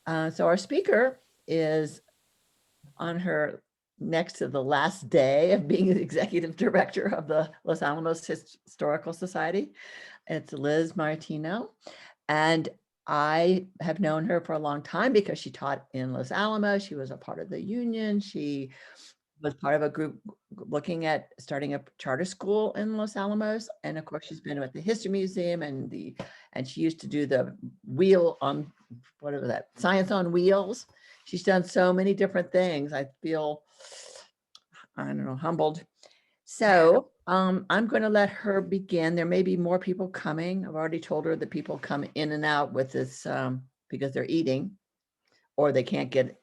So our speaker is on her next to the last day of being the executive director of the Los Alamos Historical Society. It's Liz Martineau. And I have known her for a long time because she taught in Los Alamos. She was a part of the union. She was part of a group looking at starting a charter school in Los Alamos. And of course, she's been with the History Museum and she used to do the wheel on, whatever that, Science on Wheels. She's done so many different things. I feel, I don't know, humbled. So I'm going to let her begin. There may be more people coming. I've already told her that people come in and out with this because they're eating or they can't get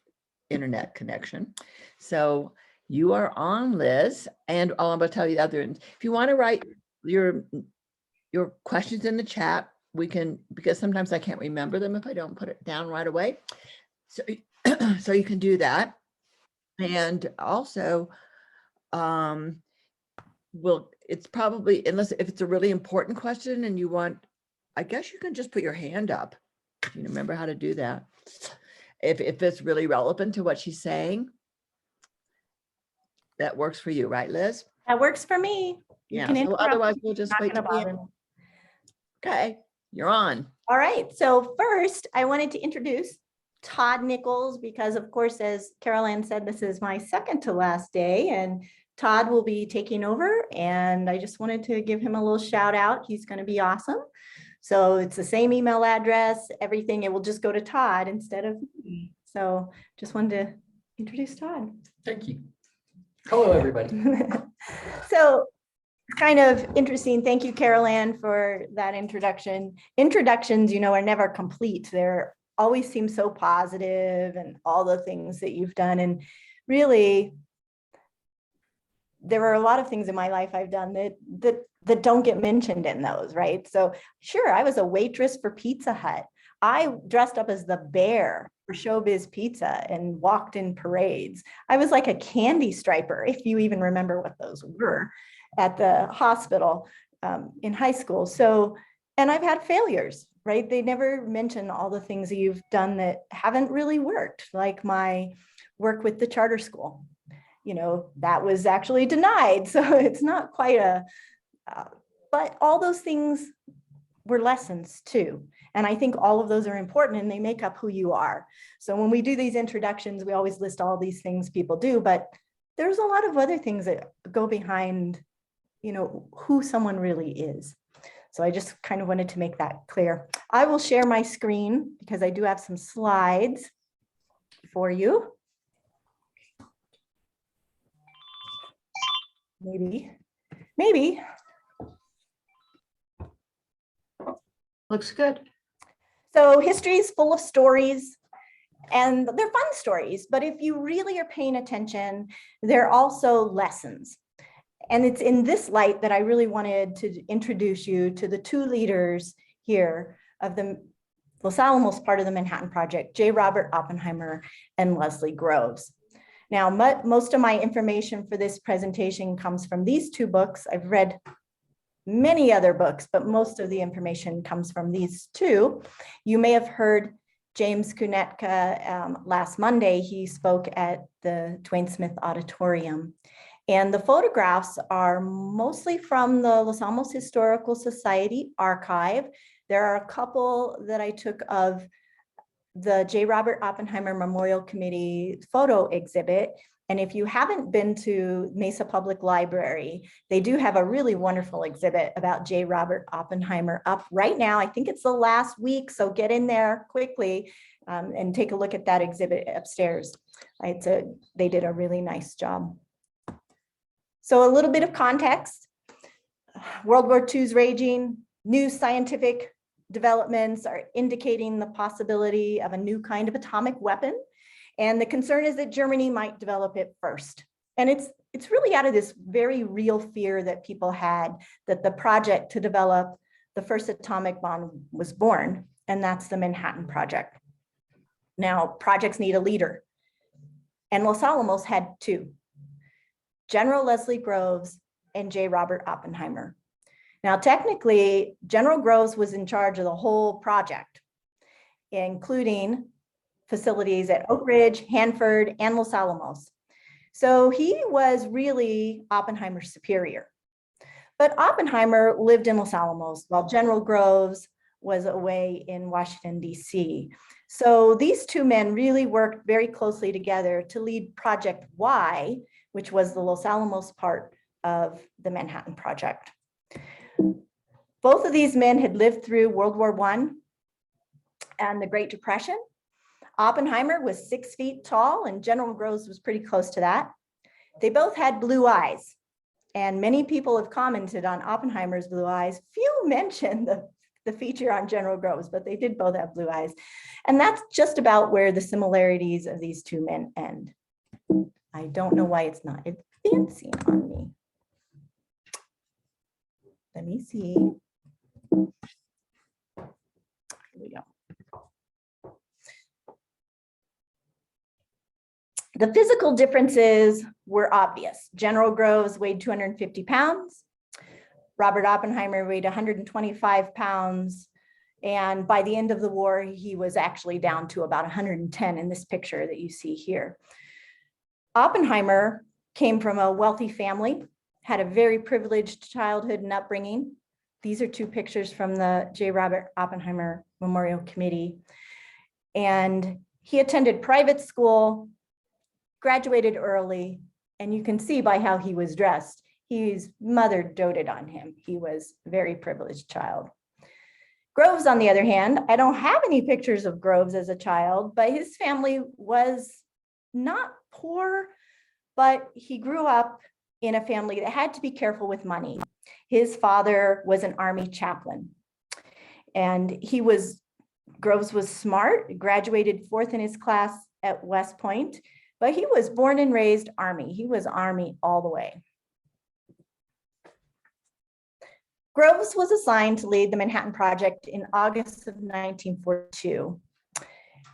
internet connection. So you are on, Liz, and I'm going to tell you the other. If you want to write your questions in the chat, we can, because sometimes I can't remember them if I don't put it down right away. So, so you can do that. And also, it's probably, unless if it's a really important question and you want, I guess you can just put your hand up. You remember how to do that. If it's really relevant to what she's saying. That works for you, right, Liz? That works for me. Yeah, so otherwise we'll just wait to be. Okay, you're on. All right, so first I wanted to introduce Todd Nichols because, of course, as Carol Ann said, this is my second to last day and Todd will be taking over, and I just wanted to give him a little shout out. He's going to be awesome. So it's the same email address, everything. It will just go to Todd instead of me. So just wanted to introduce Todd. Thank you. Hello, everybody. So kind of interesting. Thank you, Carol Ann, for that introduction. Introductions, you know, are never complete. They're always seem so positive and all the things that you've done. And really, there are a lot of things in my life I've done that don't get mentioned in those, right? So sure, I was a waitress for Pizza Hut. I dressed up as the bear for Showbiz Pizza and walked in parades. I was like a candy striper, if you even remember what those were, at the hospital in high school. So, and I've had failures, right? They never mention all the things that you've done that haven't really worked, like my work with the charter school. You know, that was actually denied. So it's not quite but all those things were lessons too. And I think all of those are important and they make up who you are. So when we do these introductions, we always list all these things people do, but there's a lot of other things that go behind, you know, who someone really is. So I just kind of wanted to make that clear. I will share my screen because I do have some slides for you. Maybe. Looks good. So history is full of stories and they're fun stories, but if you really are paying attention, they're also lessons. And it's in this light that I really wanted to introduce you to the two leaders here of the Los Alamos part of the Manhattan Project, J. Robert Oppenheimer and Leslie Groves. Now, most of my information for this presentation comes from these two books. I've read many other books, but most of the information comes from these two. You may have heard James Kunetka last Monday. He spoke at the Twain Smith Auditorium. And the photographs are mostly from the Los Alamos Historical Society archive. There are a couple that I took of the J. Robert Oppenheimer Memorial Committee photo exhibit. And if you haven't been to Mesa Public Library, they do have a really wonderful exhibit about J. Robert Oppenheimer up right now. I think it's the last week, so get in there quickly and take a look at that exhibit upstairs. They did a really nice job. So a little bit of context. World War II is raging, new scientific developments are indicating the possibility of a new kind of atomic weapon. And the concern is that Germany might develop it first. And it's really out of this very real fear that people had that the project to develop the first atomic bomb was born, and that's the Manhattan Project. Now, projects need a leader, and Los Alamos had two, General Leslie Groves and J. Robert Oppenheimer. Now, technically, General Groves was in charge of the whole project, including facilities at Oak Ridge, Hanford, and Los Alamos. So he was really Oppenheimer's superior. But Oppenheimer lived in Los Alamos while General Groves was away in Washington, D.C. So these two men really worked very closely together to lead Project Y, which was the Los Alamos part of the Manhattan Project. Both of these men had lived through World War I and the Great Depression. Oppenheimer was 6 feet tall and General Groves was pretty close to that. They both had blue eyes, and many people have commented on Oppenheimer's blue eyes. Few mention the feature on General Groves, but they did both have blue eyes. And that's just about where the similarities of these two men end. I don't know why it's not advancing on me. Let me see. Here we go. The physical differences were obvious. General Groves weighed 250 pounds. Robert Oppenheimer weighed 125 pounds. And by the end of the war, he was actually down to about 110 in this picture that you see here. Oppenheimer came from a wealthy family, had a very privileged childhood and upbringing. These are two pictures from the J. Robert Oppenheimer Memorial Committee. And he attended private school, graduated early, and you can see by how he was dressed, his mother doted on him. He was a very privileged child. Groves, on the other hand, I don't have any pictures of Groves as a child, but his family was not poor, but he grew up in a family that had to be careful with money. His father was an Army chaplain, and Groves was smart, graduated 4th in his class at West Point, but he was born and raised Army. He was Army all the way. Groves was assigned to lead the Manhattan Project in August of 1942.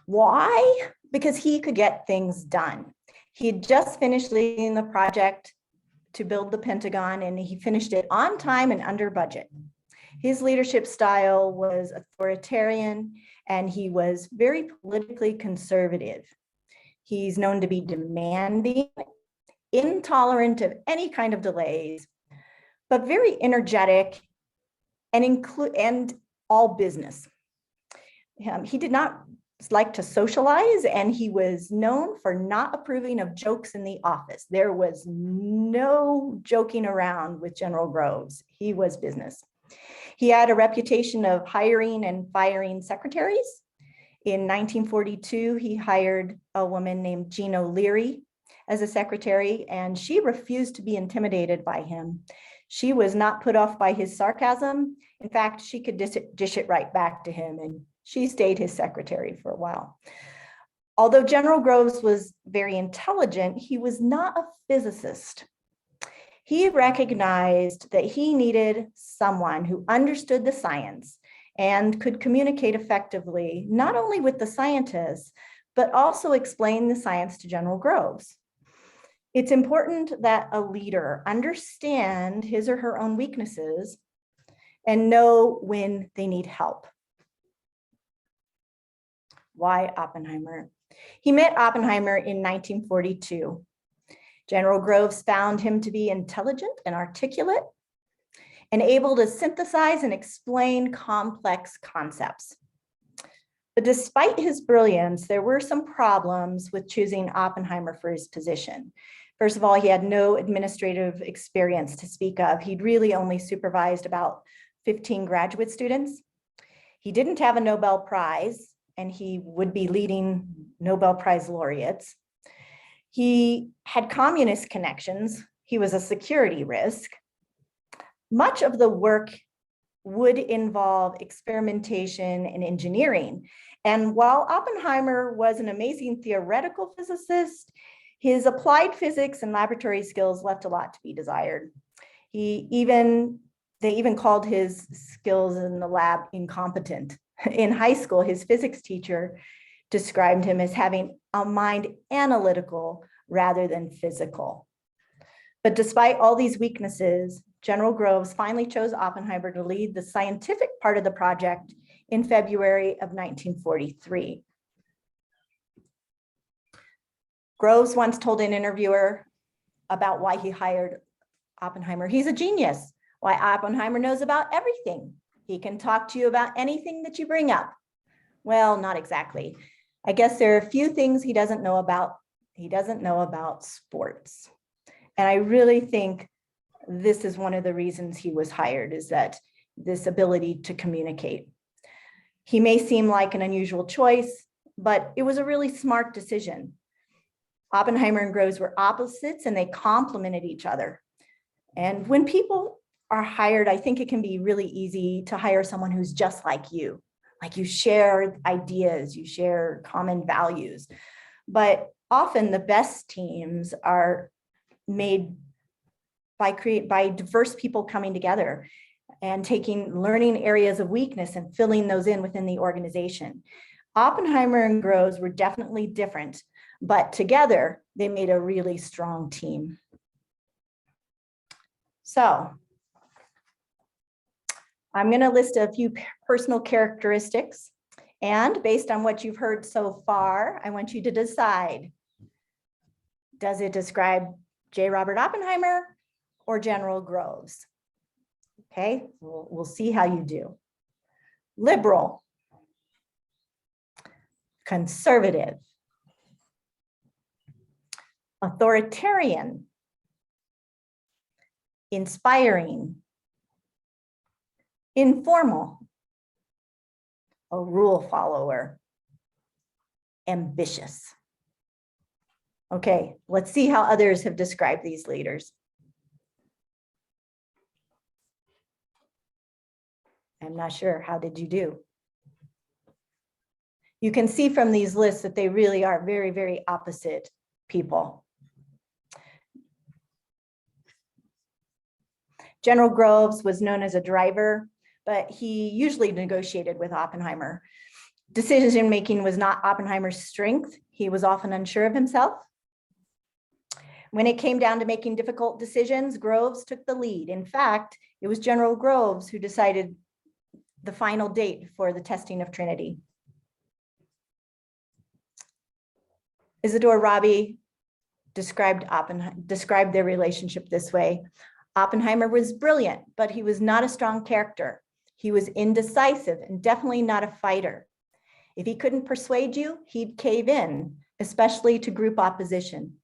Why? Because he could get things done. He had just finished leading the project to build the Pentagon, and he finished it on time and under budget. His leadership style was authoritarian, and he was very politically conservative. He's known to be demanding, intolerant of any kind of delays, but very energetic and all business. He did not like to socialize, and he was known for not approving of jokes in the office. There was no joking around with General Groves. He was business. He had a reputation of hiring and firing secretaries. In 1942, he hired a woman named Jean O'Leary as a secretary, and she refused to be intimidated by him. She was not put off by his sarcasm. In fact, she could dish it right back to him, and she stayed his secretary for a while. Although General Groves was very intelligent, he was not a physicist. He recognized that he needed someone who understood the science and could communicate effectively, not only with the scientists, but also explain the science to General Groves. It's important that a leader understand his or her own weaknesses and know when they need help. Why Oppenheimer? He met Oppenheimer in 1942. General Groves found him to be intelligent and articulate and able to synthesize and explain complex concepts. But despite his brilliance, there were some problems with choosing Oppenheimer for his position. First of all, he had no administrative experience to speak of. He'd really only supervised about 15 graduate students. He didn't have a Nobel Prize, and he would be leading Nobel Prize laureates. He had communist connections. He was a security risk. Much of the work would involve experimentation and engineering. And while Oppenheimer was an amazing theoretical physicist, his applied physics and laboratory skills left a lot to be desired. They even called his skills in the lab incompetent. In high school, his physics teacher described him as having a mind analytical rather than physical. But despite all these weaknesses, General Groves finally chose Oppenheimer to lead the scientific part of the project in February of 1943. Groves once told an interviewer about why he hired Oppenheimer. He's a genius. Why Oppenheimer knows about everything. He can talk to you about anything that you bring up. Well, not exactly. I guess there are a few things he doesn't know about. He doesn't know about sports. And I really think this is one of the reasons he was hired, is that this ability to communicate. He may seem like an unusual choice, but it was a really smart decision. Oppenheimer and Groves were opposites and they complemented each other. And when people are hired, I think it can be really easy to hire someone who's just like you share ideas, you share common values. But often the best teams are made by diverse people coming together and learning areas of weakness and filling those in within the organization. Oppenheimer and Groves were definitely different, but together they made a really strong team. So I'm going to list a few personal characteristics, and based on what you've heard so far, I want you to decide, does it describe J. Robert Oppenheimer or General Groves? Okay, we'll see how you do. Liberal, conservative, authoritarian, inspiring, informal, a rule follower, ambitious. Okay, let's see how others have described these leaders. I'm not sure. How did you do? You can see from these lists that they really are very, very opposite people. General Groves was known as a driver, but he usually negotiated with Oppenheimer. Decision-making was not Oppenheimer's strength. He was often unsure of himself. When it came down to making difficult decisions, Groves took the lead. In fact, it was General Groves who decided the final date for the testing of Trinity. Isidore Rabi described their relationship this way. Oppenheimer was brilliant, but he was not a strong character. He was indecisive and definitely not a fighter. If he couldn't persuade you, he'd cave in, especially to group opposition.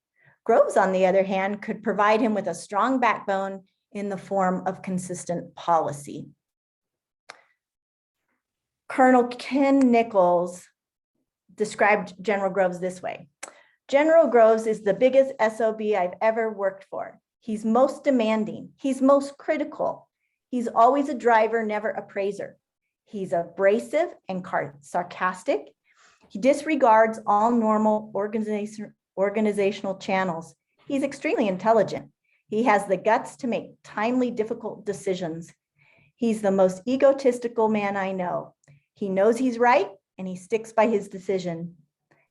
Groves, on the other hand, could provide him with a strong backbone in the form of consistent policy. Colonel Ken Nichols described General Groves this way. General Groves is the biggest SOB I've ever worked for. He's most demanding. He's most critical. He's always a driver, never a praiser. He's abrasive and sarcastic. He disregards all normal organizational channels. He's extremely intelligent. He has the guts to make timely, difficult decisions. He's the most egotistical man I know. He knows he's right and he sticks by his decision.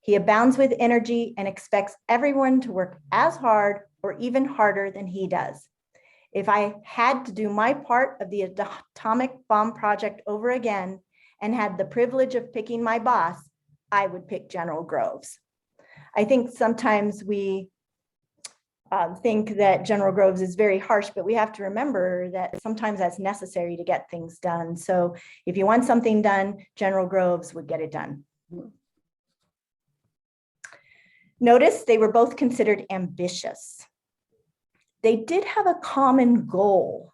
He abounds with energy and expects everyone to work as hard or even harder than he does. If I had to do my part of the atomic bomb project over again and had the privilege of picking my boss, I would pick General Groves. I think sometimes we think that General Groves is very harsh, but we have to remember that sometimes that's necessary to get things done. So if you want something done, General Groves would get it done. Notice they were both considered ambitious. They did have a common goal,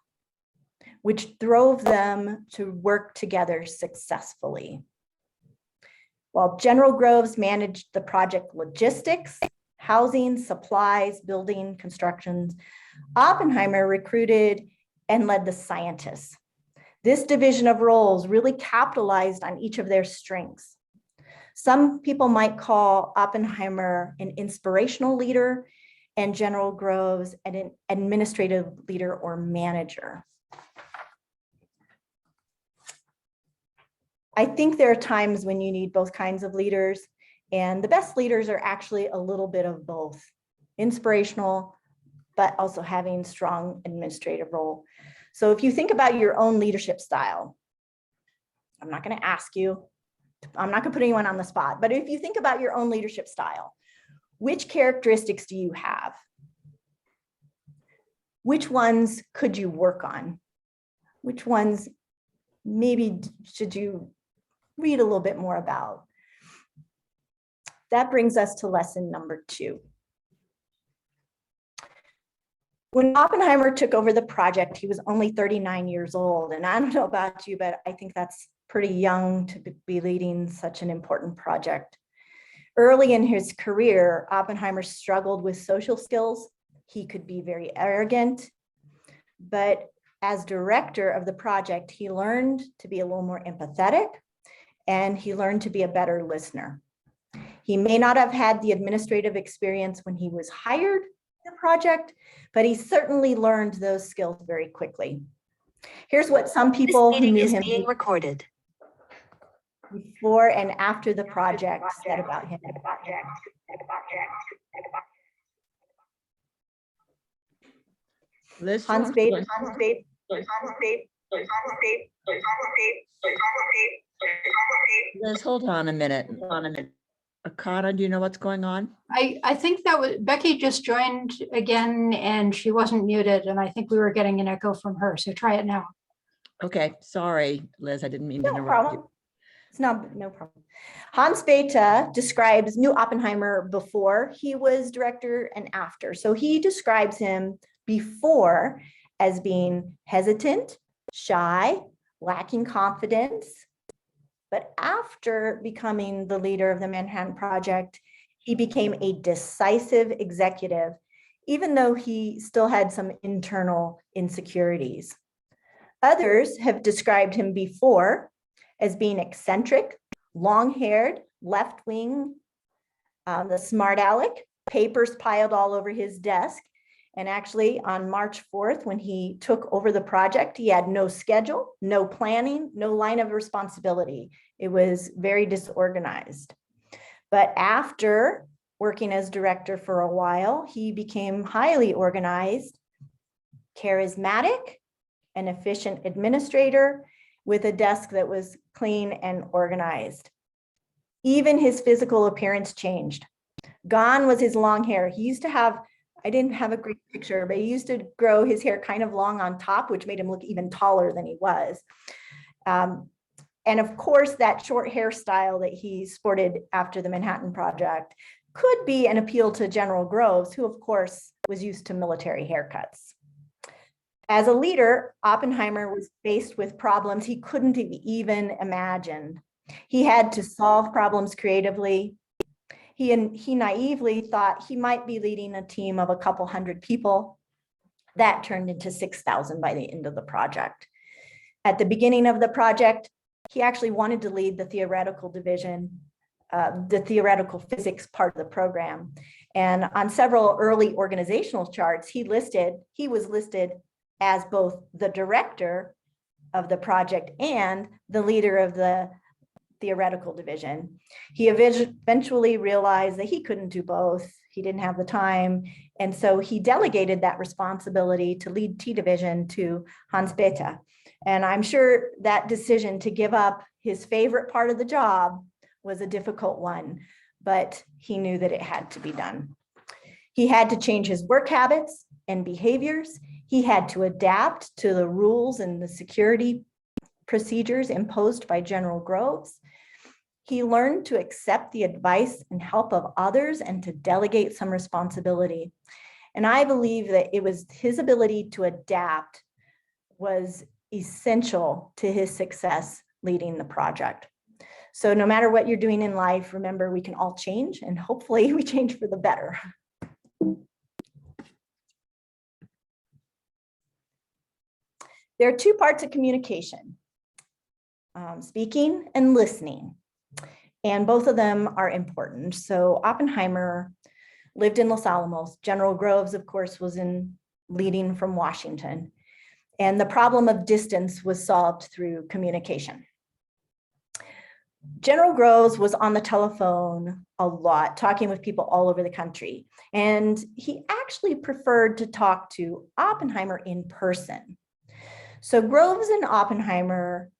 which drove them to work together successfully. While General Groves managed the project logistics, housing, supplies, building, constructions, Oppenheimer recruited and led the scientists. This division of roles really capitalized on each of their strengths. Some people might call Oppenheimer an inspirational leader and General Groves an administrative leader or manager. I think there are times when you need both kinds of leaders, and the best leaders are actually a little bit of both, inspirational, but also having strong administrative role. So if you think about your own leadership style, I'm not going to ask you, I'm not going to put anyone on the spot, but if you think about your own leadership style, Which characteristics do you have? Which ones could you work on? Which ones maybe should you read a little bit more about? That brings us to lesson number 2. When Oppenheimer took over the project, he was only 39 years old. And I don't know about you, but I think that's pretty young to be leading such an important project. Early in his career, Oppenheimer struggled with social skills. He could be very arrogant, but as director of the project, he learned to be a little more empathetic, and he learned to be a better listener. He may not have had the administrative experience when he was hired in the project, but he certainly learned those skills very quickly. Here's what some people who knew him recorded. before and after the project said about him. Liz, Hans Bates, Liz, hold on a minute. Akana, do you know what's going on? I think that was Becky just joined again and she wasn't muted, and I think we were getting an echo from her. So try it now. Okay, sorry, Liz, I didn't mean to no interrupt problem. you. It's no problem. Hans Bethe describes New Oppenheimer before he was director and after. So he describes him before as being hesitant, shy, lacking confidence. But after becoming the leader of the Manhattan Project, he became a decisive executive, even though he still had some internal insecurities. Others have described him before as being eccentric, long-haired, left-wing, the smart aleck, papers piled all over his desk. And actually on March 4th, when he took over the project, he had no schedule, no planning, no line of responsibility. It was very disorganized. But after working as director for a while, he became highly organized, charismatic, an efficient administrator with a desk that was clean and organized. Even his physical appearance changed. Gone was his long hair. He used to have, I didn't have a great picture, but he used to grow his hair kind of long on top, which made him look even taller than he was. And of course, that short hairstyle that he sported after the Manhattan Project could be an appeal to General Groves, who of course was used to military haircuts. As a leader, Oppenheimer was faced with problems he couldn't even imagine. He had to solve problems creatively. He naively thought he might be leading a team of a couple hundred people. That turned into 6,000 by the end of the project. At the beginning of the project, he actually wanted to lead the theoretical division, the theoretical physics part of the program. And on several early organizational charts, he was listed as both the director of the project and the leader of the theoretical division. He eventually realized that he couldn't do both. He didn't have the time. And so he delegated that responsibility to lead T division to Hans Bethe. And I'm sure that decision to give up his favorite part of the job was a difficult one, but he knew that it had to be done. He had to change his work habits and behaviors. He had to adapt to the rules and the security procedures imposed by General Groves. He learned to accept the advice and help of others and to delegate some responsibility. And I believe that it was his ability to adapt was essential to his success leading the project. So no matter what you're doing in life, remember we can all change, and hopefully we change for the better. There are two parts of communication, speaking and listening, and both of them are important. So Oppenheimer lived in Los Alamos. General Groves, of course, was leading from Washington. And the problem of distance was solved through communication. General Groves was on the telephone a lot, talking with people all over the country. And he actually preferred to talk to Oppenheimer in person. So Groves and Oppenheimer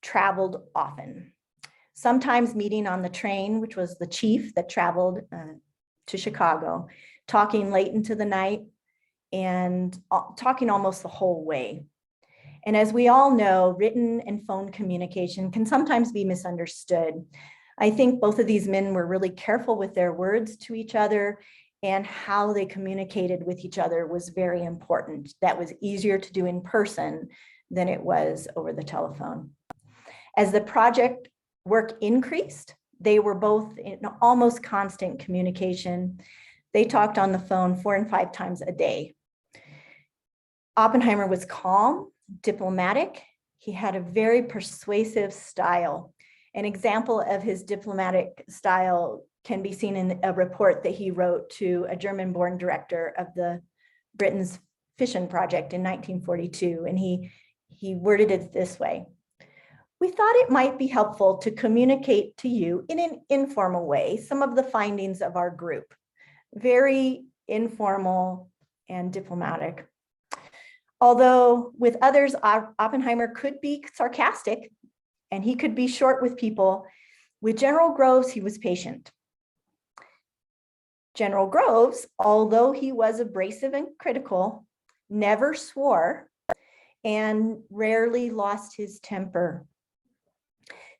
traveled often, sometimes meeting on the train, which was the chief that traveled to Chicago, talking late into the night and talking almost the whole way. And as we all know, written and phone communication can sometimes be misunderstood. I think both of these men were really careful with their words to each other, and how they communicated with each other was very important. That was easier to do in person than it was over the telephone. As the project work increased, they were both in almost constant communication. They talked on the phone 4 and 5 times a day. Oppenheimer was calm, diplomatic. He had a very persuasive style. An example of his diplomatic style can be seen in a report that he wrote to a German-born director of the Britain's fission project in 1942. And he worded it this way: "We thought it might be helpful to communicate to you in an informal way some of the findings of our group." Very informal and diplomatic. Although with others, Oppenheimer could be sarcastic and he could be short with people, with General Groves, he was patient. General Groves, although he was abrasive and critical, never swore and rarely lost his temper.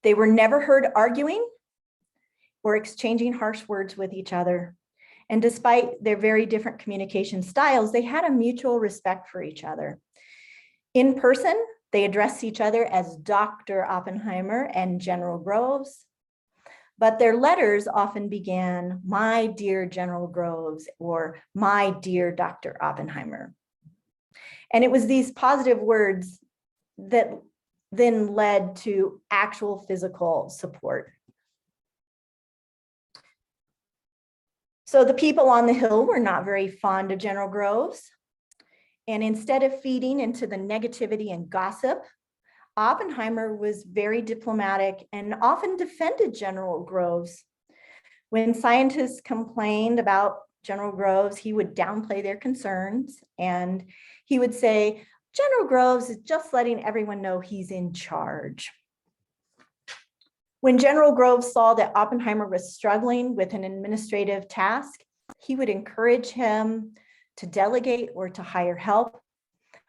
They were never heard arguing or exchanging harsh words with each other. And despite their very different communication styles, they had a mutual respect for each other. In person, they addressed each other as Dr. Oppenheimer and General Groves, but their letters often began, "My dear General Groves," or "My dear Dr. Oppenheimer." And it was these positive words that then led to actual physical support. So the people on the Hill were not very fond of General Groves. And instead of feeding into the negativity and gossip, Oppenheimer was very diplomatic and often defended General Groves. When scientists complained about General Groves, he would downplay their concerns, and he would say, "General Groves is just letting everyone know he's in charge." When General Groves saw that Oppenheimer was struggling with an administrative task, he would encourage him to delegate or to hire help.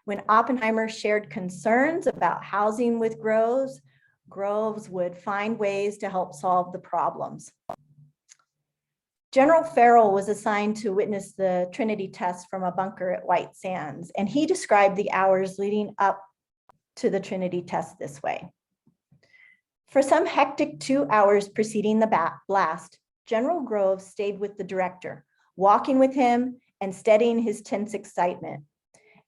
When Oppenheimer shared concerns about housing with Groves, Groves would find ways to help solve the problems. General Farrell was assigned to witness the Trinity Test from a bunker at White Sands, and he described the hours leading up to the Trinity Test this way. For some hectic 2 hours preceding the blast, General Groves stayed with the director, walking with him and steadying his tense excitement.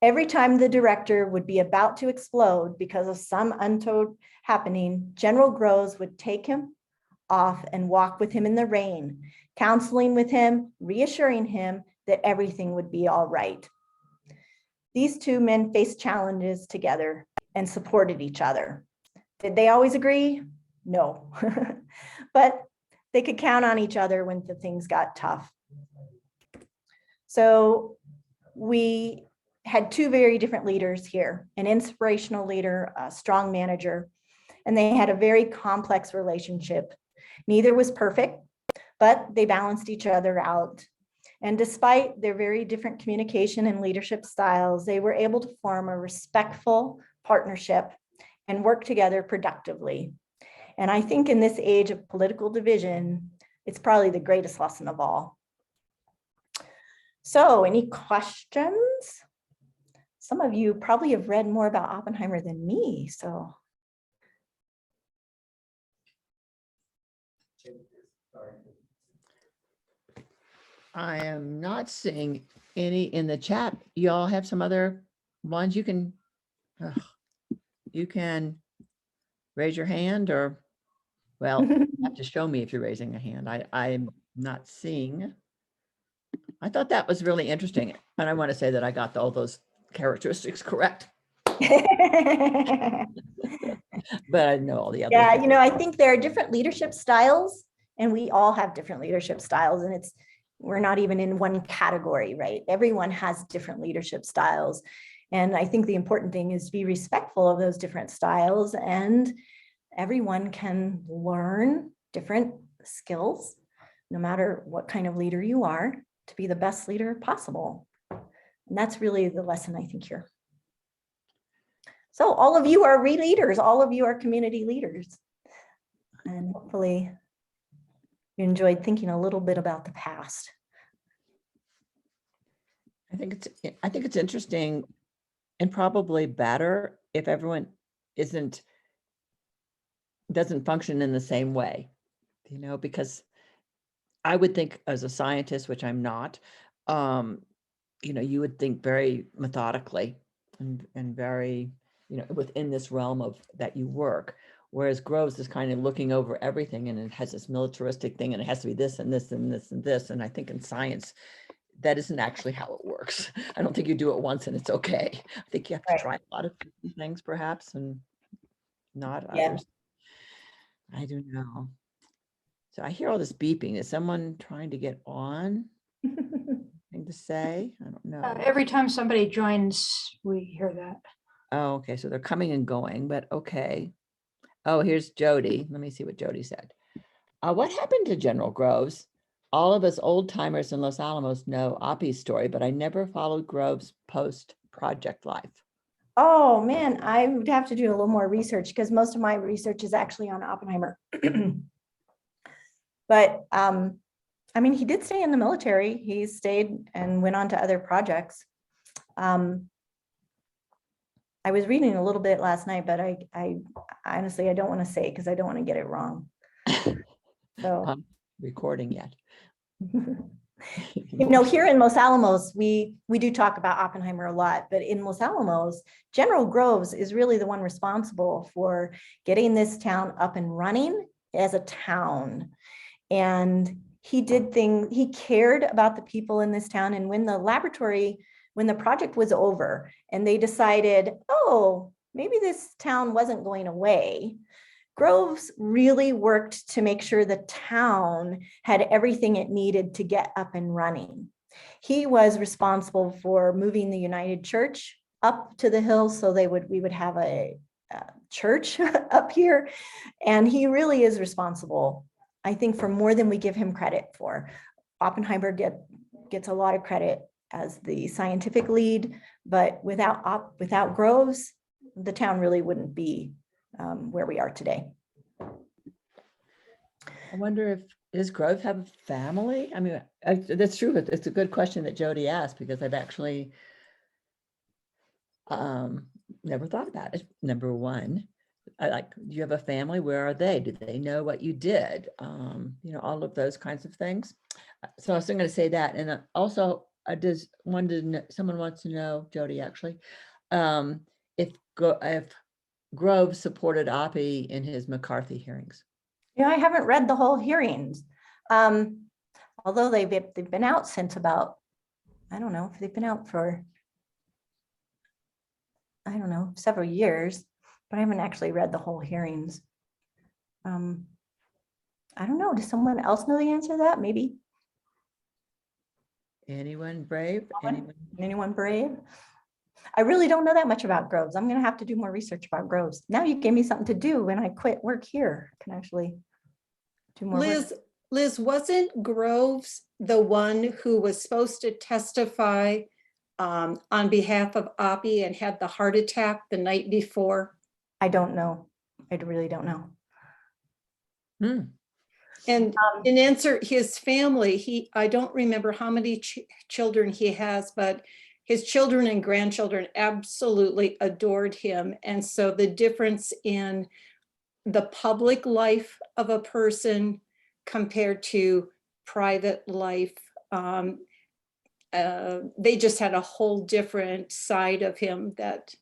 Every time the director would be about to explode because of some untoward happening, General Groves would take him off and walk with him in the rain, counseling with him, reassuring him that everything would be all right. These two men faced challenges together and supported each other. Did they always agree? No, but they could count on each other when the things got tough. So we had two very different leaders here, an inspirational leader, a strong manager, and they had a very complex relationship. Neither was perfect, but they balanced each other out. And despite their very different communication and leadership styles, they were able to form a respectful partnership and work together productively. And I think in this age of political division, it's probably the greatest lesson of all. So any questions? Some of you probably have read more about Oppenheimer than me, so. I am not seeing any in the chat. Y'all have some other ones you can raise your hand, or, well, you have to show me if you're raising a hand. I'm not seeing. I thought that was really interesting. And I want to say that I got all those characteristics correct. But I know all the others. Yeah, you know, I think there are different leadership styles, and we all have different leadership styles, and we're not even in one category, right? Everyone has different leadership styles. And I think the important thing is to be respectful of those different styles, and everyone can learn different skills no matter what kind of leader you are, to be the best leader possible. And that's really the lesson, I think, here. So all of you are leaders, all of you are community leaders. And hopefully you enjoyed thinking a little bit about the past. I think it's interesting and probably better if everyone doesn't function in the same way, you know, because I would think as a scientist, which I'm not, you know, you would think very methodically and very, you know, within this realm of that you work. Whereas Groves is kind of looking over everything, and it has this militaristic thing, and it has to be this and this and this and this. And I think in science, that isn't actually how it works. I don't think you do it once and it's okay. I think you have to Right. try a lot of things perhaps and not Yeah. others. I don't know. So I hear all this beeping. Is someone trying to get on? Thing to say? I don't know. Every time somebody joins, we hear that. Oh, okay. So they're coming and going, but okay. Oh, here's Jody. Let me see what Jody said. What happened to General Groves? All of us old timers in Los Alamos know Oppie's story, but I never followed Groves' post-project life. Oh man, I would have to do a little more research because most of my research is actually on Oppenheimer. But I mean, he did stay in the military. He stayed and went on to other projects. I was reading a little bit last night, but I honestly, I don't want to say because I don't want to get it wrong. So Recording yet. you know, here in Los Alamos, we do talk about Oppenheimer a lot, but in Los Alamos, General Groves is really the one responsible for getting this town up and running as a town. And he did things, he cared about the people in this town. And when the project was over and they decided, oh, maybe this town wasn't going away, Groves really worked to make sure the town had everything it needed to get up and running. He was responsible for moving the United Church up to the hills so we would have a church up here. And he really is responsible, I think, for more than we give him credit for. Oppenheimer gets a lot of credit as the scientific lead, but without Groves, the town really wouldn't be where we are today. I wonder does Groves have a family? I mean, that's true. It's a good question that Jody asked because I've actually never thought about it. Number one, do you have a family? Where are they? Do they know what you did? You know, all of those kinds of things. So I was going to say that. And also, someone wants to know, Jody, actually, if Groves supported Oppie in his McCarthy hearings. Yeah, I haven't read the whole hearings. Although they've been out since about, I don't know, if they've been out for, I don't know, several years, but I haven't actually read the whole hearings. I don't know. Does someone else know the answer to that? Maybe. Anyone brave? Anyone brave? I really don't know that much about Groves. I'm going to have to do more research about Groves. Now you gave me something to do when I quit work here. I can actually do more work. Liz, wasn't Groves the one who was supposed to testify on behalf of Oppie and had the heart attack the night before? I don't know. I really don't know. And in answer, his family, I don't remember how many children he has, but his children and grandchildren absolutely adored him. And so the difference in the public life of a person compared to private life, they just had a whole different side of him that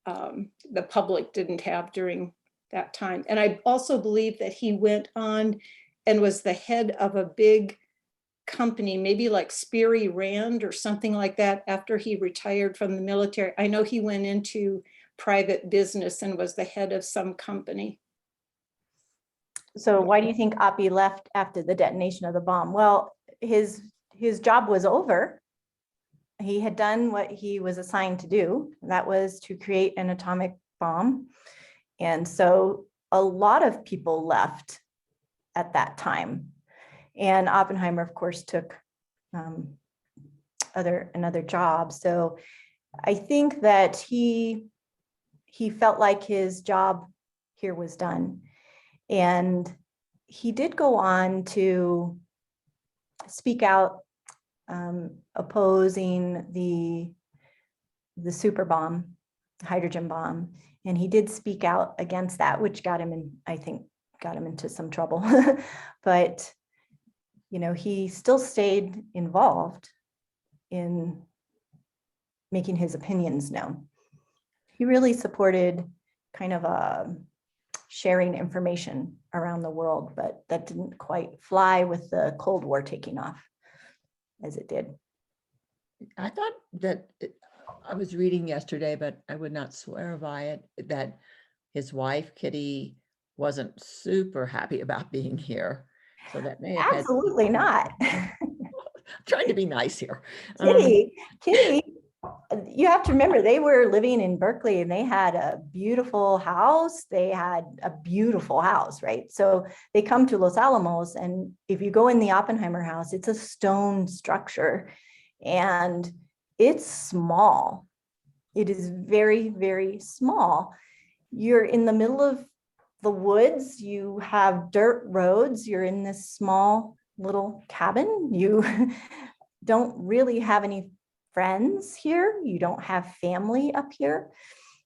the public didn't have during that time. And I also believe that he went on and was the head of a big company, maybe like Sperry Rand or something like that, after he retired from the military. I know he went into private business and was the head of some company. So why do you think Oppie left after the detonation of the bomb? Well, his job was over. He had done what he was assigned to do. That was to create an atomic bomb. And so a lot of people left at that time. And Oppenheimer, of course, took another job. So I think that he felt like his job here was done. And he did go on to speak out opposing the super bomb, hydrogen bomb. And he did speak out against that, which got him in, I think, got him into some trouble. But, you know, he still stayed involved in making his opinions known. He really supported kind of sharing information around the world, but that didn't quite fly with the Cold War taking off as it did. I thought that I was reading yesterday, but I would not swear by it, that his wife, Kitty, wasn't super happy about being here. So that may have Absolutely not. trying to be nice here. Kitty, you have to remember, they were living in Berkeley and they had a beautiful house. They had a beautiful house, right? So they come to Los Alamos, and if you go in the Oppenheimer house, it's a stone structure and it's small. It is very, very small. You're in the middle of the woods. You have dirt roads. You're in this small little cabin. You don't really have any friends here. You don't have family up here.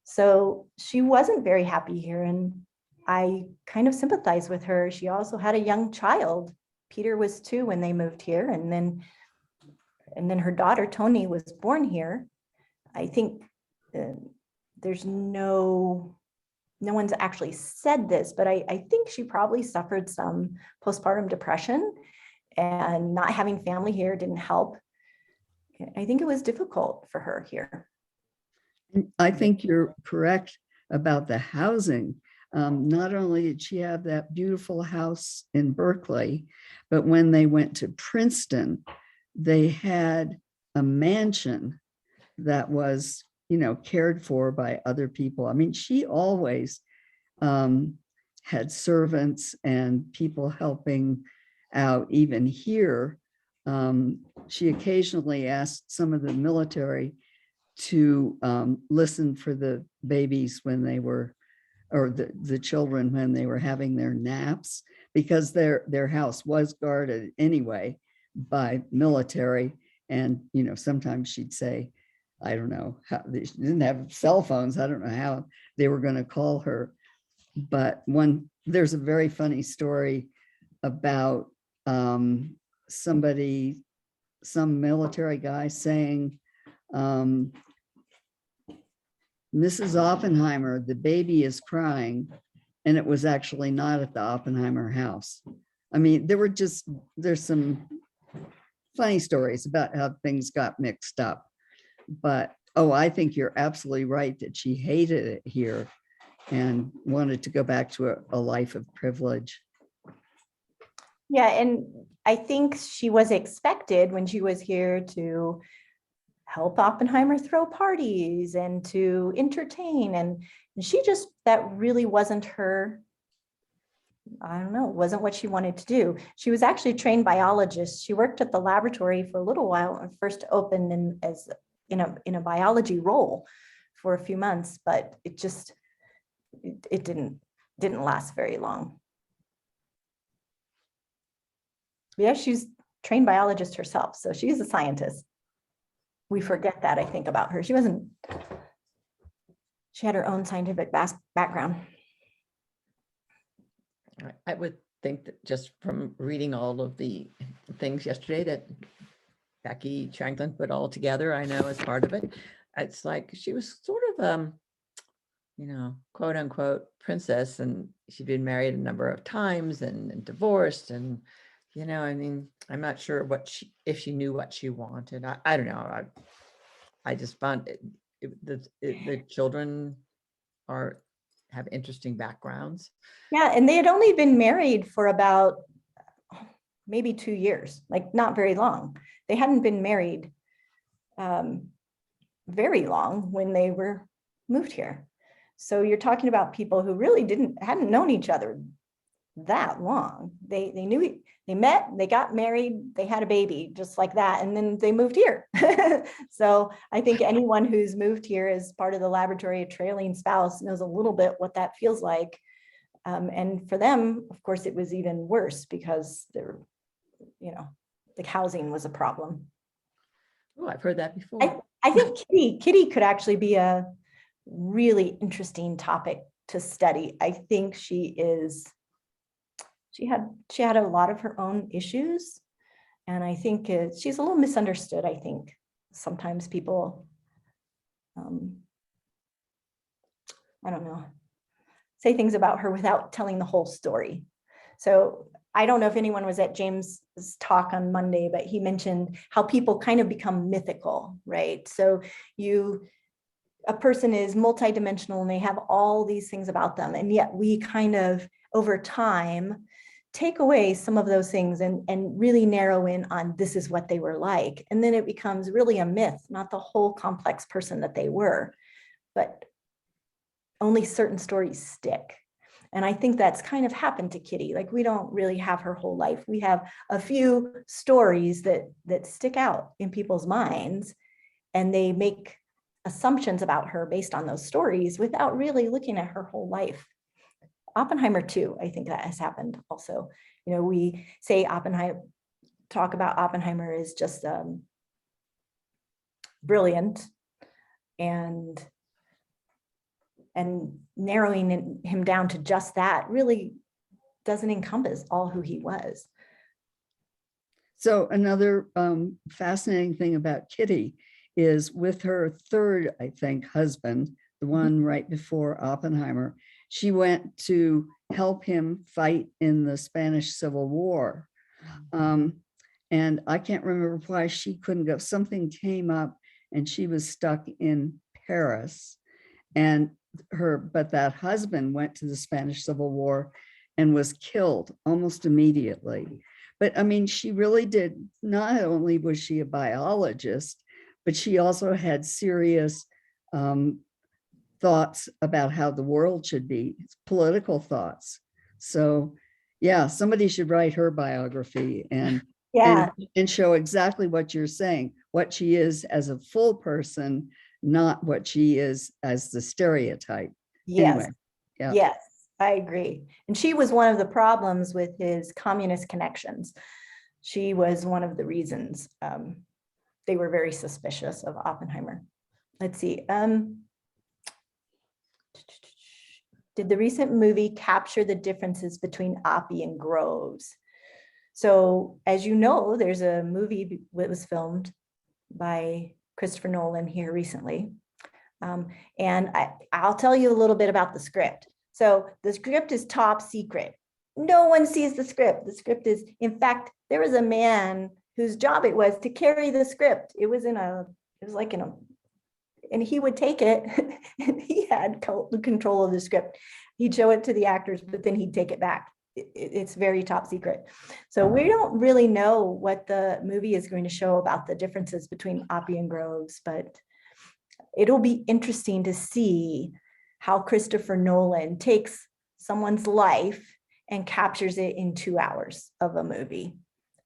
So she wasn't very happy here. And I kind of sympathize with her. She also had a young child. Peter was 2 when they moved here. And then her daughter, Tony, was born here. I think there's no one's actually said this, but I think she probably suffered some postpartum depression, and not having family here didn't help. I think it was difficult for her here. I think you're correct about the housing. Not only did she have that beautiful house in Berkeley, but when they went to Princeton, they had a mansion that was, you know, cared for by other people. I mean, she always had servants and people helping out. Even here, she occasionally asked some of the military to listen for the babies when they were, or the children when they were having their naps, because their house was guarded anyway by military. And, you know, sometimes she'd say, I don't know how, they didn't have cell phones. I don't know how they were going to call her. But there's a very funny story about some military guy saying, Mrs. Oppenheimer, the baby is crying. And it was actually not at the Oppenheimer house. I mean, there's some funny stories about how things got mixed up. But, I think you're absolutely right that she hated it here and wanted to go back to a life of privilege. Yeah, and I think she was expected when she was here to help Oppenheimer throw parties and to entertain. And she just, that really wasn't her, I don't know, wasn't what she wanted to do. She was actually a trained biologist. She worked at the laboratory for a little while and first opened in a biology role for a few months, but it didn't last very long. Yeah, she's a trained biologist herself, so she's a scientist. We forget that, I think, about her. She had her own scientific background. I would think that just from reading all of the things yesterday that Becky Shanklin put all together, I know as part of it, it's like she was sort of, you know, quote unquote princess, and she'd been married a number of times and divorced, and, you know, I mean, I'm not sure if she knew what she wanted. I don't know. I just found the children have interesting backgrounds. Yeah, and they had only been married for about maybe 2 years, like not very long. They hadn't been married very long when they were moved here. So you're talking about people who really hadn't known each other that long. They knew, they met, they got married, they had a baby just like that, and then they moved here. So I think anyone who's moved here as part of the laboratory, a trailing spouse, knows a little bit what that feels like. And for them, of course, it was even worse because they're, you know, the housing was a problem. Oh, I've heard that before. I think Kitty could actually be a really interesting topic to study. I think she had a lot of her own issues, and I think she's a little misunderstood. I think sometimes people, I don't know, say things about her without telling the whole story. So I don't know if anyone was at James's talk on Monday, but he mentioned how people kind of become mythical, right? So a person is multidimensional and they have all these things about them. And yet we kind of, over time, take away some of those things and really narrow in on this is what they were like. And then it becomes really a myth, not the whole complex person that they were, but only certain stories stick. And I think that's kind of happened to Kitty. Like, we don't really have her whole life. We have a few stories that stick out in people's minds, and they make assumptions about her based on those stories without really looking at her whole life. Oppenheimer too, I think that has happened also. You know, we say talk about Oppenheimer is just brilliant, and narrowing him down to just that really doesn't encompass all who he was. So another fascinating thing about Kitty is with her third, I think, husband, the one right before Oppenheimer, she went to help him fight in the Spanish Civil War. And I can't remember why she couldn't go. Something came up and she was stuck in Paris. But that husband went to the Spanish Civil War and was killed almost immediately. But I mean, she really did, not only was she a biologist, but she also had serious thoughts about how the world should be, political thoughts. So yeah, somebody should write her biography and show exactly what you're saying, what she is as a full person, not what she is as the stereotype. Yes. Anyway, yeah. Yes, I agree. And she was one of the problems with his communist connections. She was one of the reasons they were very suspicious of Oppenheimer. Let's see. Did the recent movie capture the differences between Oppie and Groves? So as you know, there's a movie that was filmed by Christopher Nolan here recently. And I'll tell you a little bit about the script. So the script is top secret. No one sees the script. The script is, in fact, there was a man whose job it was to carry the script. It was and he would take it and he had control of the script. He'd show it to the actors, but then he'd take it back. It's very top secret. So we don't really know what the movie is going to show about the differences between Oppie and Groves, but it'll be interesting to see how Christopher Nolan takes someone's life and captures it in 2 hours of a movie.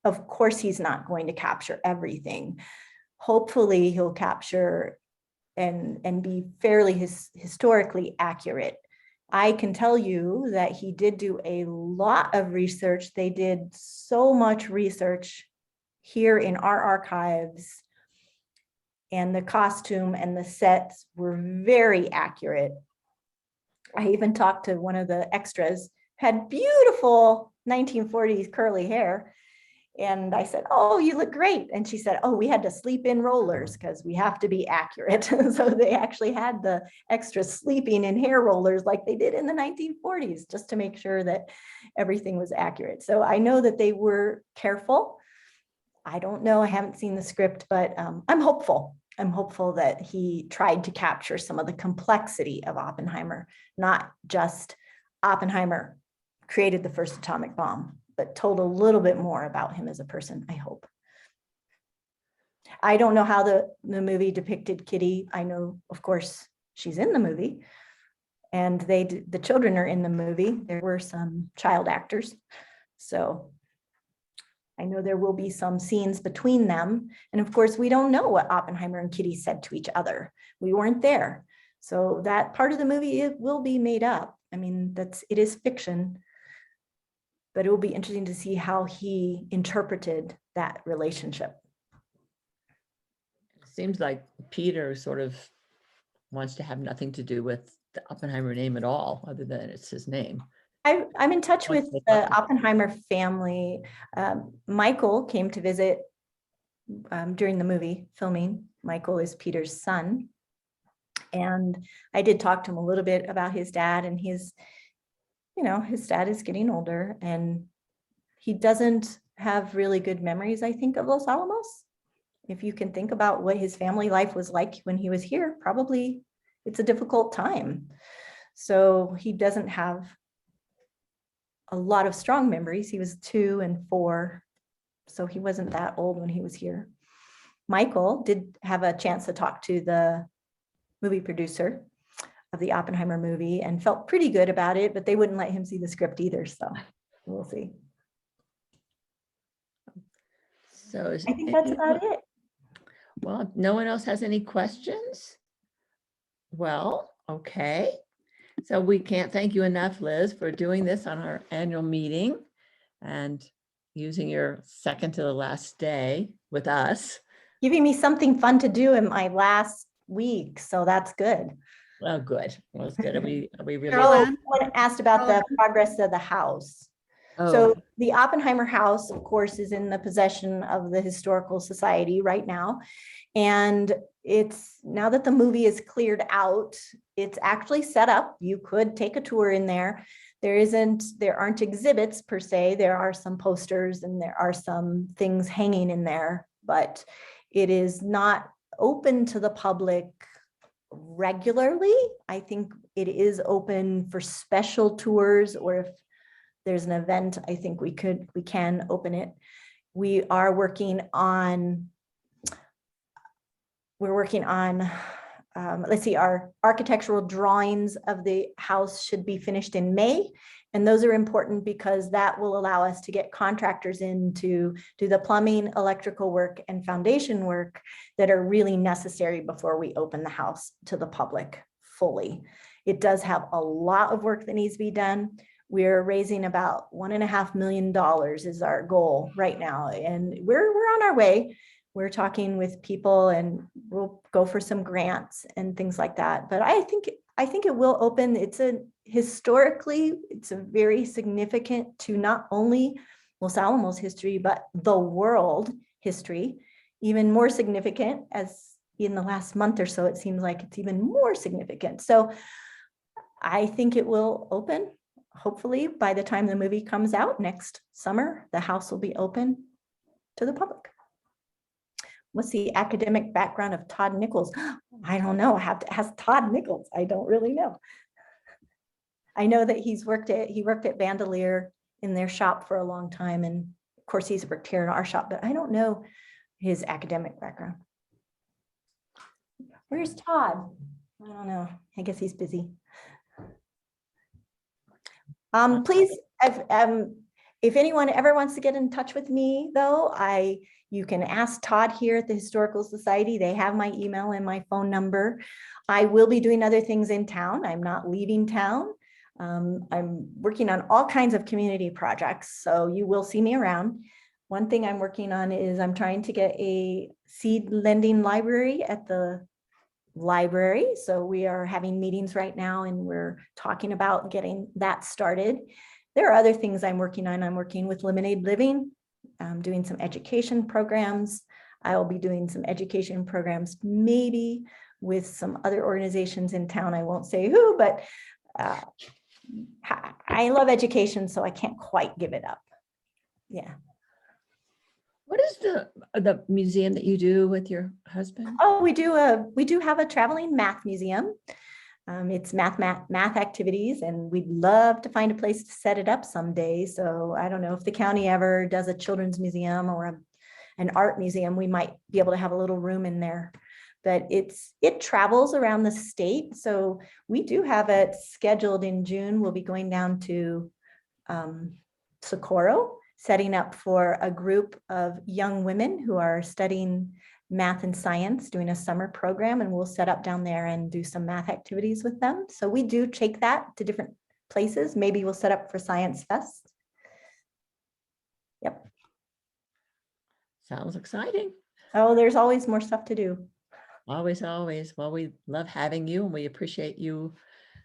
Of course, he's not going to capture everything. Hopefully he'll capture and be fairly historically accurate. I can tell you that he did do a lot of research. They did so much research here in our archives, and the costume and the sets were very accurate. I even talked to one of the extras, had beautiful 1940s curly hair. And I said, "Oh, you look great." And she said, "Oh, we had to sleep in rollers because we have to be accurate." So they actually had the extras sleeping in hair rollers like they did in the 1940s, just to make sure that everything was accurate. So I know that they were careful. I don't know, I haven't seen the script, but I'm hopeful. I'm hopeful that he tried to capture some of the complexity of Oppenheimer, not just Oppenheimer created the first atomic bomb, but told a little bit more about him as a person, I hope. I don't know how the movie depicted Kitty. I know, of course, she's in the movie. And the children are in the movie. There were some child actors. So I know there will be some scenes between them. And of course, we don't know what Oppenheimer and Kitty said to each other. We weren't there. So that part of the movie, it will be made up. I mean, it is fiction, but it will be interesting to see how he interpreted that relationship. It seems like Peter sort of wants to have nothing to do with the Oppenheimer name at all, other than it's his name. I'm in touch with What's the Oppenheimer family. Michael came to visit during the movie filming. Michael is Peter's son. And I did talk to him a little bit about his dad, and his dad is getting older and he doesn't have really good memories, I think, of Los Alamos. If you can think about what his family life was like when he was here, probably it's a difficult time. So he doesn't have a lot of strong memories. He was 2 and 4, so he wasn't that old when he was here. Michael did have a chance to talk to the movie producer of the Oppenheimer movie and felt pretty good about it, but they wouldn't let him see the script either, so we'll see. So I think that's about it. Well, if no one else has any questions, well, okay. So we can't thank you enough, Liz, for doing this on our annual meeting and using your second to the last day with us. Giving me something fun to do in my last week, so that's good. Well, good. Well, it's good. Are we really? Caroline? Someone asked about the progress of the house. Oh, So the Oppenheimer House, of course, is in the possession of the Historical Society right now. And it's now that the movie is cleared out, it's actually set up. You could take a tour in there. There aren't exhibits per se. There are some posters and there are some things hanging in there, but it is not open to the public regularly. I think it is open for special tours, or if there's an event, I think we can open it. We are working on, let's see, our architectural drawings of the house should be finished in May. And those are important because that will allow us to get contractors in to do the plumbing, electrical work, and foundation work that are really necessary before we open the house to the public fully. It does have a lot of work that needs to be done. We're raising about $1.5 million is our goal right now. And we're on our way. We're talking with people and we'll go for some grants and things like that. But I think it will open. Historically, it's a very significant to not only Los Alamos history, but the world history, even more significant as in the last month or so, it seems like it's even more significant. So I think it will open. Hopefully by the time the movie comes out next summer, the house will be open to the public. What's the academic background of Todd Nichols? I don't know. I have to ask Todd Nichols. I don't really know. I know that he worked at Bandelier in their shop for a long time. And of course he's worked here in our shop, but I don't know his academic background. Where's Todd? I don't know. I guess he's busy. Please, if anyone ever wants to get in touch with me, though, you can ask Todd here at the Historical Society. They have my email and my phone number. I will be doing other things in town. I'm not leaving town. I'm working on all kinds of community projects, so you will see me around. One thing I'm working on is I'm trying to get a seed lending library at the library. So we are having meetings right now and we're talking about getting that started. There are other things I'm working on. I'm working with Lemonade Living. I'm doing some education programs. I will be doing some education programs, maybe with some other organizations in town. I won't say who, but I love education, so I can't quite give it up. Yeah. what is the museum that you do with your husband? Oh, we do have a traveling math museum. It's math activities, and we'd love to find a place to set it up someday. So I don't know if the county ever does a children's museum or an art museum, we might be able to have a little room in there. but it travels around the state. So we do have it scheduled in June. We'll be going down to Socorro, setting up for a group of young women who are studying math and science, doing a summer program, and we'll set up down there and do some math activities with them. So we do take that to different places. Maybe we'll set up for Science Fest. Yep. Sounds exciting. Oh, there's always more stuff to do. Always, always. Well, we love having you and we appreciate you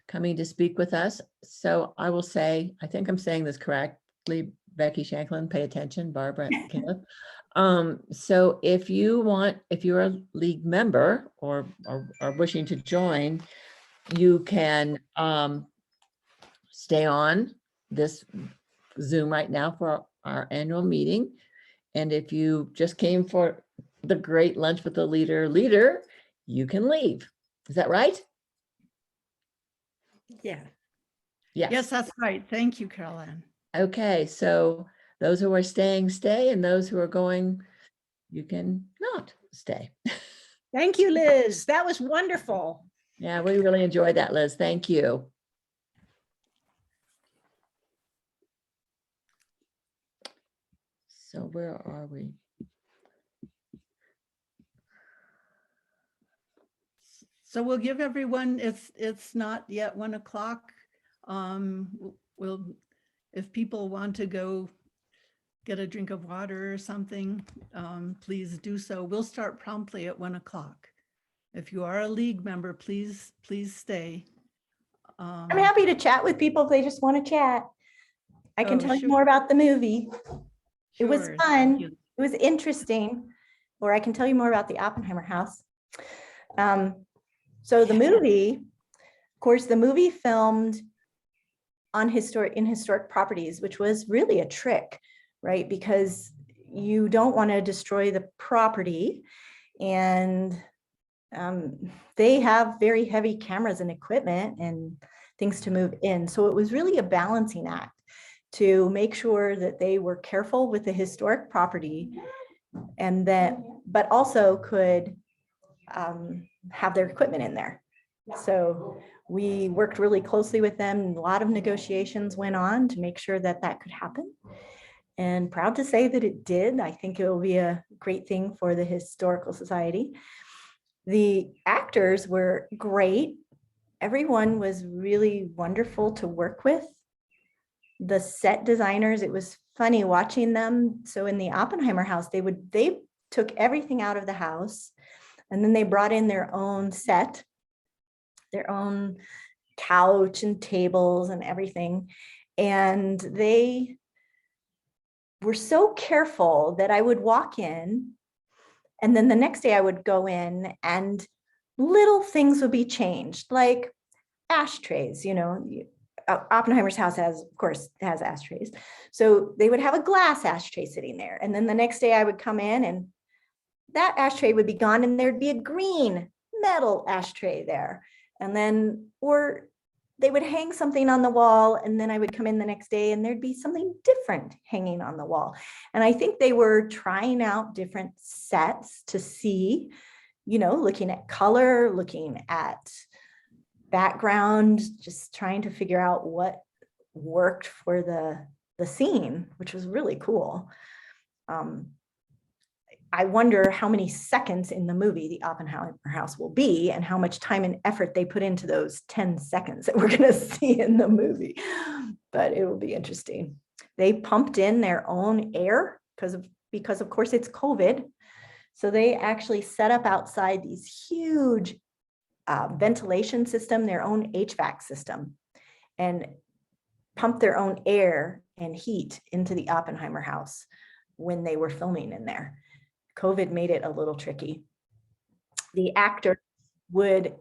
coming to speak with us. So I will say, I think I'm saying this correctly, Becky Shanklin, pay attention, Barbara and Caleb. So if you're a league member or wishing to join, you can stay on this Zoom right now for our annual meeting. And if you just came for the great lunch with the leader, you can leave. Is that right? Yeah. Yes. Yes, that's right. Thank you, Caroline. Okay, so those who are staying, stay, and those who are going, you can not stay. Thank you, Liz. That was wonderful. Yeah, we really enjoyed that, Liz. Thank you. So where are we? So we'll give everyone, it's not yet 1 o'clock. We'll, if people want to go get a drink of water or something, please do so. We'll start promptly at 1 o'clock. If you are a league member, please stay. I'm happy to chat with people if they just want to chat. I can Oh, tell you sure. more about the movie. It was Sure, fun. thank you. It was interesting. Or I can tell you more about the Oppenheimer House. So the movie, of course, the movie filmed on historic properties, which was really a trick, right? Because you don't want to destroy the property, and they have very heavy cameras and equipment and things to move in. So it was really a balancing act to make sure that they were careful with the historic property, and that, but also could have their equipment in there. So we worked really closely with them. A lot of negotiations went on to make sure that that could happen. And proud to say that it did. I think it will be a great thing for the Historical Society. The actors were great. Everyone was really wonderful to work with. The set designers, it was funny watching them. So in the Oppenheimer House, they took everything out of the house, and then they brought in their own set, their own couch and tables and everything. And they were so careful that I would walk in, and then the next day I would go in and little things would be changed, like ashtrays. You know, Oppenheimer's house has ashtrays. So they would have a glass ashtray sitting there. And then the next day I would come in and that ashtray would be gone, and there'd be a green metal ashtray there. And then, or they would hang something on the wall, and then I would come in the next day and there'd be something different hanging on the wall. And I think they were trying out different sets to see, you know, looking at color, looking at background, just trying to figure out what worked for the scene, which was really cool. I wonder how many seconds in the movie the Oppenheimer House will be, and how much time and effort they put into those 10 seconds that we're going to see in the movie. But it will be interesting. They pumped in their own air because of course it's COVID. So they actually set up outside these huge ventilation system, their own HVAC system, and pumped their own air and heat into the Oppenheimer House when they were filming in there. COVID made it a little tricky. The actor would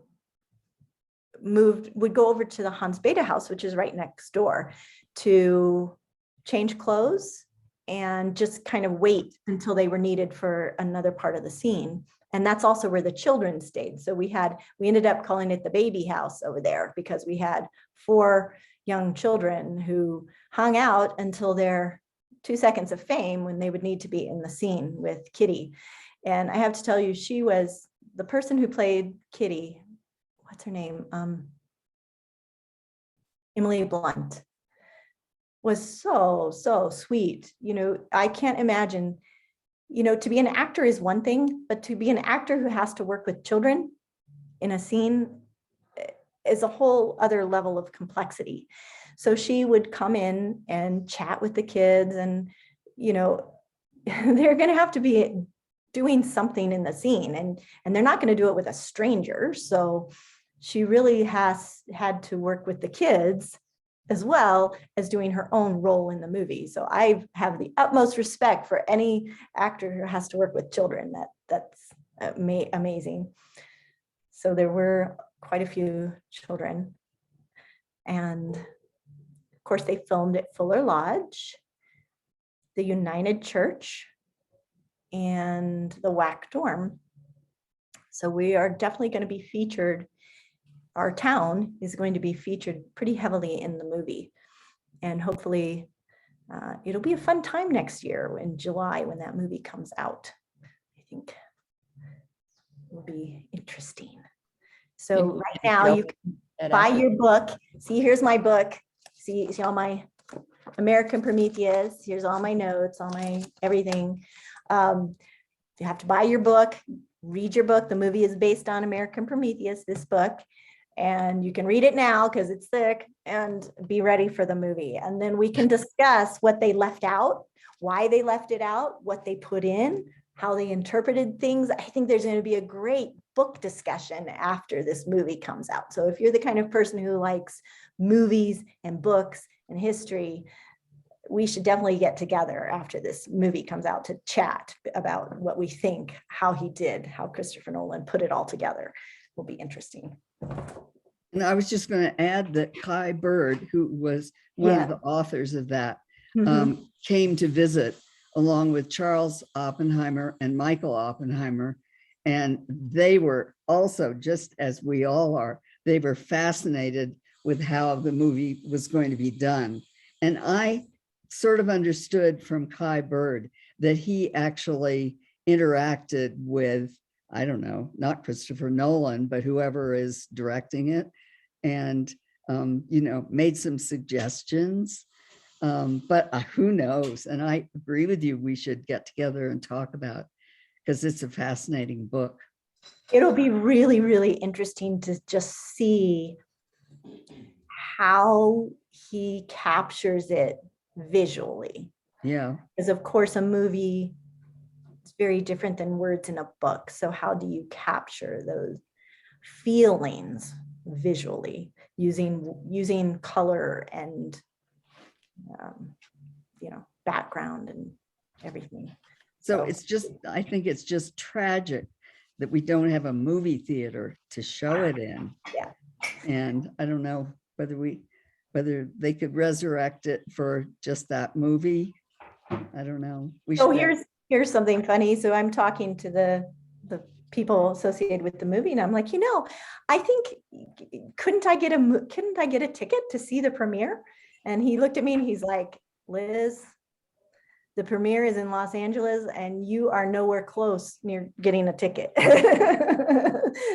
go over to the Hans Bethe house, which is right next door, to change clothes and just kind of wait until they were needed for another part of the scene. And that's also where the children stayed. So we ended up calling it the baby house over there, because we had 4 young children who hung out until their 2 seconds of fame when they would need to be in the scene with Kitty. And I have to tell you, she was the person who played Kitty, what's her name? Emily Blunt, was so sweet. You know, I can't imagine, you know, to be an actor is one thing, but to be an actor who has to work with children in a scene is a whole other level of complexity. So she would come in and chat with the kids, and, you know, they're going to have to be doing something in the scene, and they're not going to do it with a stranger. So she really had to work with the kids as well as doing her own role in the movie. So I have the utmost respect for any actor who has to work with children. That's amazing. So there were quite a few children. And of course, they filmed at Fuller Lodge, the United Church, and the WAC dorm. So we are definitely going to be featured. Our town is going to be featured pretty heavily in the movie. And hopefully it'll be a fun time next year in July when that movie comes out. I think it will be interesting. So right now you can buy your book. See, here's my book. See all my American Prometheus. Here's all my notes, all my everything. You have to buy your book, read your book. The movie is based on American Prometheus, this book. And you can read it now because it's thick, and be ready for the movie. And then we can discuss what they left out, why they left it out, what they put in, how they interpreted things. I think there's going to be a great book discussion after this movie comes out. So if you're the kind of person who likes movies and books and history, we should definitely get together after this movie comes out to chat about what we think, how Christopher Nolan put it all together. Will be interesting. And I was just going to add that Kai Bird, who was one of the authors of that, came to visit along with Charles Oppenheimer and Michael Oppenheimer. And they were also, just as we all are, they were fascinated with how the movie was going to be done. And I sort of understood from Kai Bird that he actually interacted with, I don't know, not Christopher Nolan, but whoever is directing it, and, you know, made some suggestions, but who knows? And I agree with you, we should get together and talk about, because it's a fascinating book. It'll be really, really interesting to just see how he captures it visually. Yeah. Because of course, a movie is very different than words in a book. So how do you capture those feelings visually using color and you know, background and everything. So it's just, I think it's just tragic that we don't have a movie theater to show it in. Yeah. And I don't know whether they could resurrect it for just that movie. I don't know. So here's something funny. So I'm talking to the people associated with the movie, and I'm like, you know, I think couldn't I get a ticket to see the premiere? And he looked at me and he's like, Liz, the premiere is in Los Angeles and you are nowhere close near getting a ticket.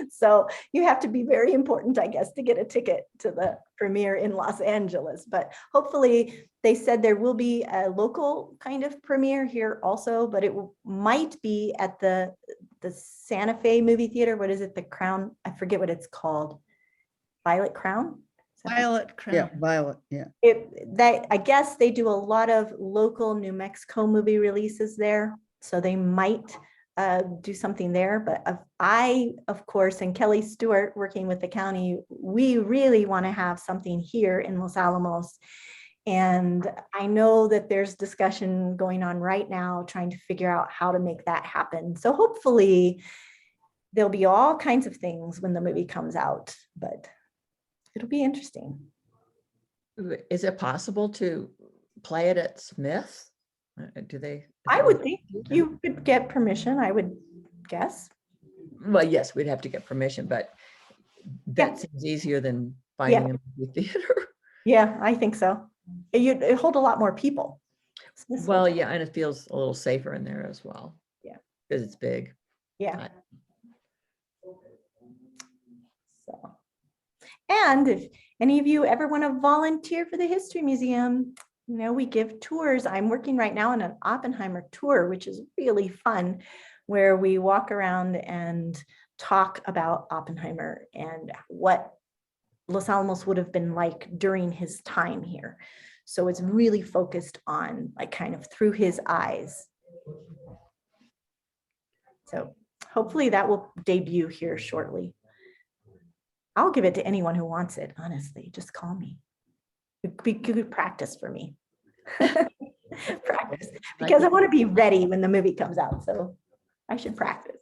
So you have to be very important, I guess, to get a ticket to the premiere in Los Angeles. But hopefully, they said there will be a local kind of premiere here also, but it might be at the Santa Fe movie theater. What is it? The Crown? I forget what it's called. Violet Crown? Violet Crown. Yeah, Violet, yeah. I guess they do a lot of local New Mexico movie releases there, so they might do something there. But I, of course, and Kelly Stewart working with the county, we really want to have something here in Los Alamos. And I know that there's discussion going on right now trying to figure out how to make that happen. So hopefully there'll be all kinds of things when the movie comes out, but it'll be interesting. Is it possible to play it at Smith? Do they? I would think you could get permission, I would guess. Well, yes, we'd have to get permission, but that seems easier than finding a movie theater. Yeah, I think so. It'd hold a lot more people. Well, yeah, and it feels a little safer in there as well. Yeah. Because it's big. Yeah. So, and if any of you ever want to volunteer for the History Museum, you know, we give tours. I'm working right now on an Oppenheimer tour, which is really fun, where we walk around and talk about Oppenheimer and what Los Alamos would have been like during his time here. So it's really focused on like kind of through his eyes. So hopefully that will debut here shortly. I'll give it to anyone who wants it, honestly. Just call me. It'd be good practice for me. Practice, because I want to be ready when the movie comes out. So I should practice.